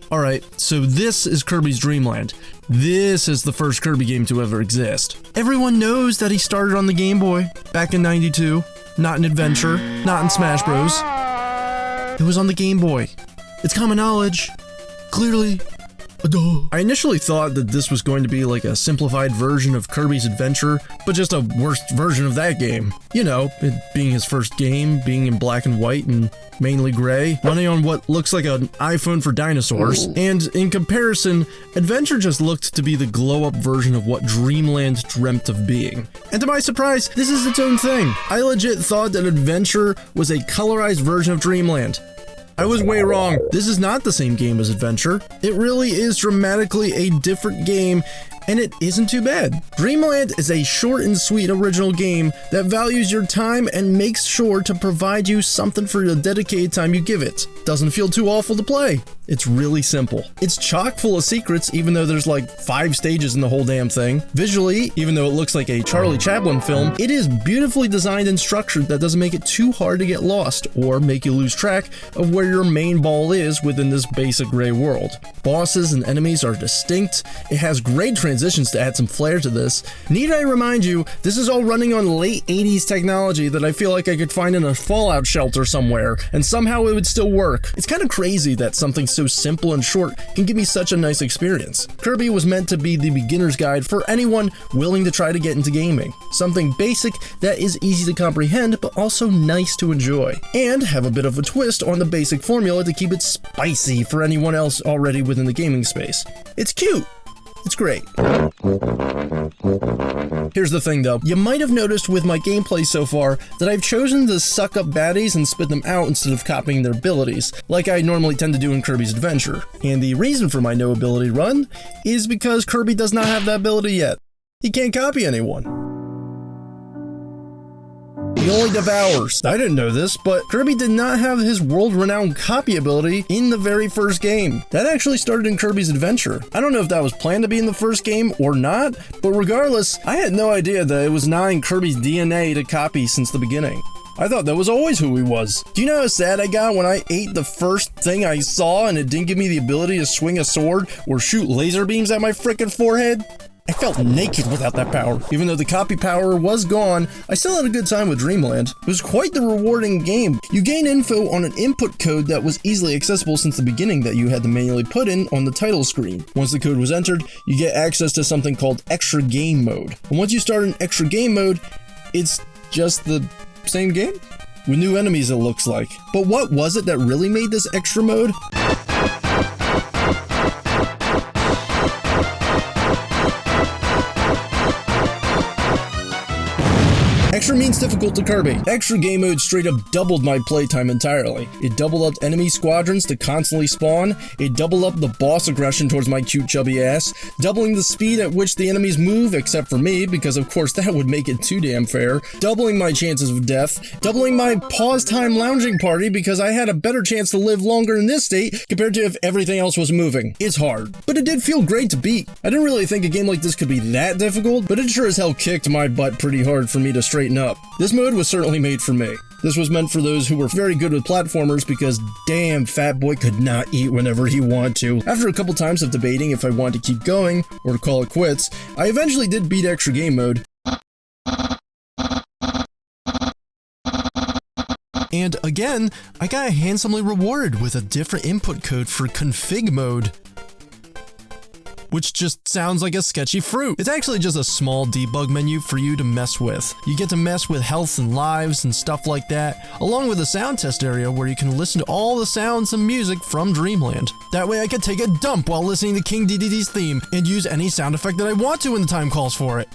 Alright, so this is Kirby's Dream Land. This is the first Kirby game to ever exist. Everyone knows that he started on the Game Boy back in '92. Not in Adventure, not in Smash Bros. It was on the Game Boy. It's common knowledge. Clearly. I initially thought that this was going to be like a simplified version of Kirby's Adventure, but just a worse version of that game. You know, it being his first game, being in black and white and mainly gray, running on what looks like an iPhone for dinosaurs. And in comparison, Adventure just looked to be the glow-up version of what Dreamland dreamt of being. And to my surprise, this is its own thing. I legit thought that Adventure was a colorized version of Dreamland. I was way wrong. This is not the same game as Adventure. It really is dramatically a different game, and it isn't too bad. Dreamland is a short and sweet original game that values your time and makes sure to provide you something for the dedicated time you give it. Doesn't feel too awful to play. It's really simple. It's chock full of secrets, even though there's like 5 stages in the whole damn thing. Visually, even though it looks like a Charlie Chaplin film, it is beautifully designed and structured that doesn't make it too hard to get lost or make you lose track of where your main ball is within this basic gray world. Bosses and enemies are distinct. It has great transitions to add some flair to this. Need I remind you, this is all running on late 80s technology that I feel like I could find in a Fallout shelter somewhere, and somehow it would still work. It's kind of crazy that something so simple and short can give me such a nice experience. Kirby was meant to be the beginner's guide for anyone willing to try to get into gaming. Something basic that is easy to comprehend, but also nice to enjoy. And have a bit of a twist on the basic formula to keep it spicy for anyone else already within the gaming space. It's cute. It's great. Here's the thing though, you might have noticed with my gameplay so far that I've chosen to suck up baddies and spit them out instead of copying their abilities, like I normally tend to do in Kirby's Adventure. And the reason for my no ability run is because Kirby does not have that ability yet. He can't copy anyone. He only devours. I didn't know this, but Kirby did not have his world-renowned copy ability in the very first game. That actually started in Kirby's Adventure. I don't know if that was planned to be in the first game or not, but regardless, I had no idea that it was not in Kirby's DNA to copy since the beginning. I thought that was always who he was. Do you know how sad I got when I ate the first thing I saw and it didn't give me the ability to swing a sword or shoot laser beams at my frickin' forehead? I felt naked without that power. Even though the copy power was gone, I still had a good time with Dreamland. It was quite the rewarding game. You gain info on an input code that was easily accessible since the beginning that you had to manually put in on the title screen. Once the code was entered, you get access to something called extra game mode. And once you start in extra game mode, it's just the same game with new enemies, it looks like. But what was it that really made this extra mode? Extra means difficult to Kirby. Extra game mode straight up doubled my playtime entirely. It doubled up enemy squadrons to constantly spawn, it doubled up the boss aggression towards my cute chubby ass, doubling the speed at which the enemies move, except for me, because of course that would make it too damn fair, doubling my chances of death, doubling my pause time lounging party because I had a better chance to live longer in this state compared to if everything else was moving. It's hard, but it did feel great to beat. I didn't really think a game like this could be that difficult, but it sure as hell kicked my butt pretty hard for me to straighten up. This mode was certainly made for me. This was meant for those who were very good with platformers because damn, Fat Boy could not eat whenever he wanted to. After a couple times of debating if I wanted to keep going or to call it quits, I eventually did beat extra game mode. And again, I got handsomely rewarded with a different input code for config mode, which just sounds like a sketchy fruit. It's actually just a small debug menu for you to mess with. You get to mess with health and lives and stuff like that, along with a sound test area where you can listen to all the sounds and music from Dreamland. That way I could take a dump while listening to King Dedede's theme and use any sound effect that I want to when the time calls for it.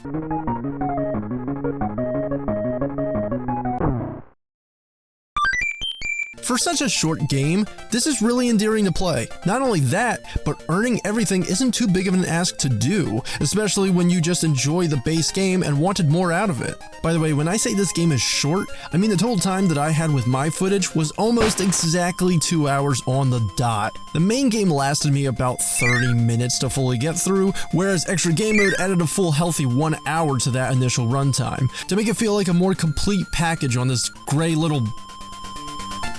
For such a short game, this is really endearing to play. Not only that, but earning everything isn't too big of an ask to do, especially when you just enjoy the base game and wanted more out of it. By the way, when I say this game is short, I mean the total time that I had with my footage was almost exactly 2 hours on the dot. The main game lasted me about 30 minutes to fully get through, whereas extra game mode added a full healthy 1 hour to that initial runtime, to make it feel like a more complete package on this gray little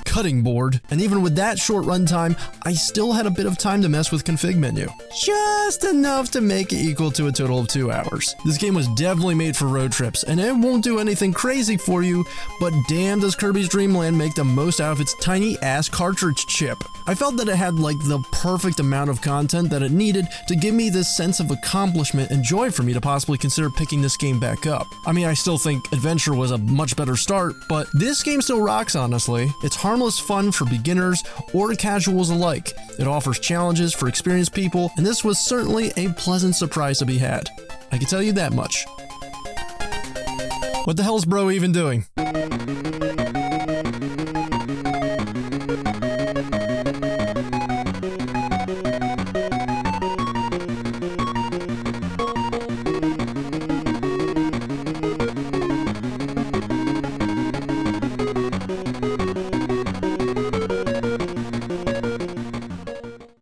cutting board, and even with that short runtime, I still had a bit of time to mess with config menu. Just enough to make it equal to a total of 2 hours. This game was definitely made for road trips, and it won't do anything crazy for you, but damn does Kirby's Dream Land make the most out of its tiny ass cartridge chip. I felt that it had like the perfect amount of content that it needed to give me this sense of accomplishment and joy for me to possibly consider picking this game back up. I mean, I still think Adventure was a much better start, but this game still rocks, honestly. It's harmless fun for beginners or casuals alike. It offers challenges for experienced people, and this was certainly a pleasant surprise to be had. I can tell you that much. What the hell is bro even doing?